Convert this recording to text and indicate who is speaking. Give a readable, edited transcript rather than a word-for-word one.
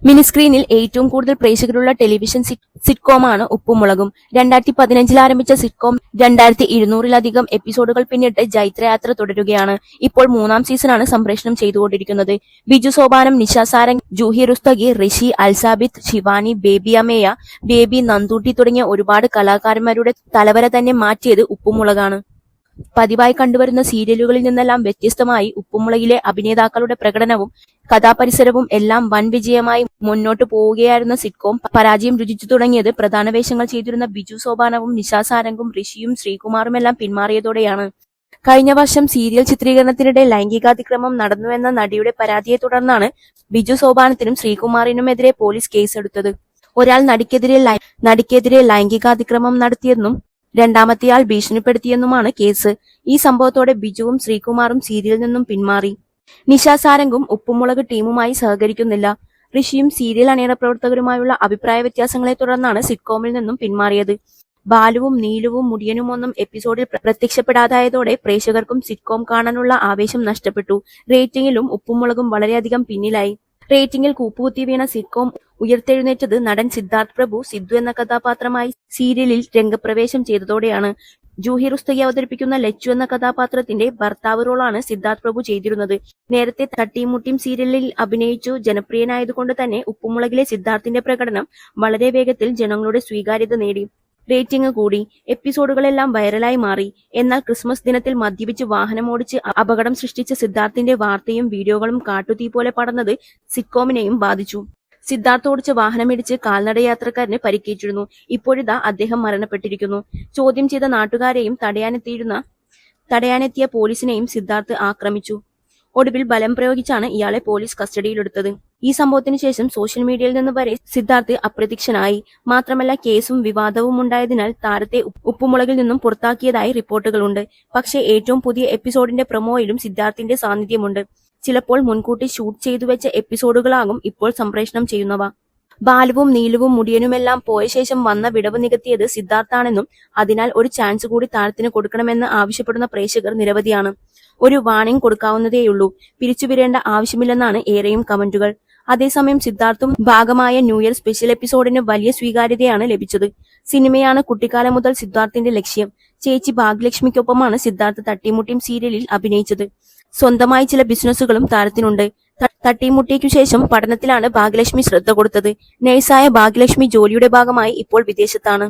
Speaker 1: മിനിസ്ക്രീനിൽ ഏറ്റവും കൂടുതൽ പ്രേക്ഷകരുള്ള ടെലിവിഷൻ സിറ്റ്കോമാണ് ഉപ്പുമുളകും. 2015 ആരംഭിച്ച സിറ്റ്കോം 2200-ലധികം എപ്പിസോഡുകൾ പിന്നിട്ട് ജൈത്രയാത്ര തുടരുകയാണ്. ഇപ്പോൾ 3-ാം സീസണാണ് സംപ്രേഷണം ചെയ്തുകൊണ്ടിരിക്കുന്നത്. ബിജു സോപാനം, നിഷ സാരംഗ്, ജൂഹി റുസ്തഗി, ഋഷി അൽസാബിത്ത്, ശിവാനി, ബേബി അമേയ, ബേബി നന്ദൂട്ടി തുടങ്ങിയ ഒരുപാട് കലാകാരന്മാരുടെ തലവര തന്നെ മാറ്റിയത് ഉപ്പുമുളകാണ്. പതിവായി കണ്ടുവരുന്ന സീരിയലുകളിൽ നിന്നെല്ലാം വ്യത്യസ്തമായി ഉപ്പുമുളകിലെ അഭിനേതാക്കളുടെ പ്രകടനവും കഥാപരിസരവും എല്ലാം വൻ വിജയമായി മുന്നോട്ടു പോവുകയായിരുന്ന സിറ്റ്കോം പരാജയം രുചിച്ചു തുടങ്ങിയത് പ്രധാന വേഷങ്ങൾ ചെയ്തിരുന്ന ബിജു സോപാനവും, നിഷ സാരംഗും, ഋഷിയും ശ്രീകുമാറുമെല്ലാം പിന്മാറിയതോടെയാണ്. കഴിഞ്ഞ വർഷം സീരിയൽ ചിത്രീകരണത്തിനിടെ ലൈംഗികാതിക്രമം നടന്നുവെന്ന നടിയുടെ പരാതിയെ തുടർന്നാണ് ബിജു സോപാനത്തിനും ശ്രീകുമാറിനുമെതിരെ പോലീസ് കേസെടുത്തത്. ഒരാൾ നടിക്കെതിരെ ലൈംഗികാതിക്രമം നടത്തിയെന്നും രണ്ടാമത്തെയാൾ ഭീഷണിപ്പെടുത്തിയെന്നുമാണ് കേസ്. ഈ സംഭവത്തോടെ ബിജുവും ശ്രീകുമാറും സീരിയലിൽ നിന്നും പിന്മാറി. നിഷ സാരംഗും ഉപ്പുമുളക് ടീമുമായി സഹകരിക്കുന്നില്ല. ഋഷിയും സീരിയൽ അണിയറ പ്രവർത്തകരുമായുള്ള അഭിപ്രായ വ്യത്യാസങ്ങളെ തുടർന്നാണ് സിറ്റ്കോമിൽ നിന്നും പിന്മാറിയത്. ബാലുവും നീലുവും മുടിയനുമൊന്നും എപ്പിസോഡിൽ പ്രത്യക്ഷപ്പെടാതായതോടെ പ്രേക്ഷകർക്കും സിറ്റ്കോം കാണാനുള്ള ആവേശം നഷ്ടപ്പെട്ടു. റേറ്റിംഗിലും ഉപ്പുമുളകും വളരെയധികം പിന്നിലായി. റേറ്റിംഗിൽ കൂപ്പുകുത്തി വീണ സിറ്റ്കോം ഉയർത്തെഴുന്നേറ്റത് നടൻ സിദ്ധാർത്ഥ് പ്രഭു സിദ്ധു എന്ന കഥാപാത്രമായി സീരിയലിൽ രംഗപ്രവേശം ചെയ്തതോടെയാണ്. ജൂഹി റുസ്തഗി അവതരിപ്പിക്കുന്ന ലച്ചു എന്ന കഥാപാത്രത്തിന്റെ ഭർത്താവ് റോളാണ് സിദ്ധാർത്ഥ് പ്രഭു ചെയ്തിരുന്നത്. നേരത്തെ തട്ടിമുട്ടിയും സീരിയലിൽ അഭിനയിച്ചു ജനപ്രിയനായതുകൊണ്ട് തന്നെ ഉപ്പുമുളകിലെ സിദ്ധാർത്ഥിന്റെ പ്രകടനം വളരെ വേഗത്തിൽ ജനങ്ങളുടെ സ്വീകാര്യത നേടി. റേറ്റിംഗ് കൂടി. എപ്പിസോഡുകളെല്ലാം വൈറലായി മാറി. എന്നാൽ ക്രിസ്മസ് ദിനത്തിൽ മദ്യപിച്ച് വാഹനമോടിച്ച് അപകടം സൃഷ്ടിച്ച സിദ്ധാർത്ഥിന്റെ വാർത്തയും വീഡിയോകളും കാട്ടുതീ പോലെ പടർന്നത് സിറ്റ്കോമിനെയും ബാധിച്ചു. സിദ്ധാർത്ഥ് ഓടിച്ച വാഹനമിടിച്ച് കാൽനടയാത്രക്കാരന് പരിക്കേറ്റിരുന്നു. ഇപ്പോഴിതാ അദ്ദേഹം മരണപ്പെട്ടിരിക്കുന്നു. ചോദ്യം ചെയ്ത നാട്ടുകാരെയും തടയാനെത്തിയ പോലീസിനെയും സിദ്ധാർത്ഥ് ആക്രമിച്ചു. ഒടുവിൽ ബലം പ്രയോഗിച്ചാണ് ഇയാളെ പോലീസ് കസ്റ്റഡിയിലെടുത്തത്. ഈ സംഭവത്തിന് ശേഷം സോഷ്യൽ മീഡിയയിൽ നിന്ന് വരെ സിദ്ധാർത്ഥ് അപ്രത്യക്ഷനായി. മാത്രമല്ല കേസും വിവാദവും ഉണ്ടായതിനാൽ താരത്തെ ഉപ്പുമുളകിൽ നിന്നും പുറത്താക്കിയതായി റിപ്പോർട്ടുകളുണ്ട്. പക്ഷേ ഏറ്റവും പുതിയ എപ്പിസോഡിന്റെ പ്രൊമോയിലും സിദ്ധാർത്ഥിന്റെ സാന്നിധ്യമുണ്ട്. ചിലപ്പോൾ മുൻകൂട്ടി ഷൂട്ട് ചെയ്തു വെച്ച എപ്പിസോഡുകളാകും ഇപ്പോൾ സംപ്രേഷണം ചെയ്യുന്നവ. ബാലുവും നീലുവും മുടിയനുമെല്ലാം പോയ ശേഷം വന്ന വിടവ് നികത്തിയത് സിദ്ധാർത്ഥാണെന്നും അതിനാൽ ഒരു ചാൻസ് കൂടി താരത്തിന് കൊടുക്കണമെന്ന് ആവശ്യപ്പെടുന്ന പ്രേക്ഷകർ നിരവധിയാണ്. ഒരു വാണിംഗ് കൊടുക്കാവുന്നതേയുള്ളൂ, പിരിച്ചുവിടേണ്ട ആവശ്യമില്ലെന്നാണ് ഏറെയും കമന്റുകൾ. അതേസമയം സിദ്ധാർത്ഥും ഭാഗമായ ന്യൂ ഇയർ സ്പെഷ്യൽ എപ്പിസോഡിന് വലിയ സ്വീകാര്യതയാണ് ലഭിച്ചത്. സിനിമയാണ് കുട്ടിക്കാലം മുതൽ സിദ്ധാർത്ഥിന്റെ ലക്ഷ്യം. ചേച്ചി ഭാഗ്യലക്ഷ്മിക്കൊപ്പമാണ് സിദ്ധാർത്ഥ് തട്ടിമുട്ടിയും സീരിയലിൽ അഭിനയിച്ചത്. സ്വന്തമായി ചില ബിസിനസ്സുകളും താരത്തിനുണ്ട്. തട്ടിമുട്ടിയ്ക്കു ശേഷം പഠനത്തിലാണ് ഭാഗ്യലക്ഷ്മി ശ്രദ്ധ കൊടുത്തത്. നഴ്സായ ഭാഗ്യലക്ഷ്മി ജോലിയുടെ ഭാഗമായി ഇപ്പോൾ വിദേശത്താണ്.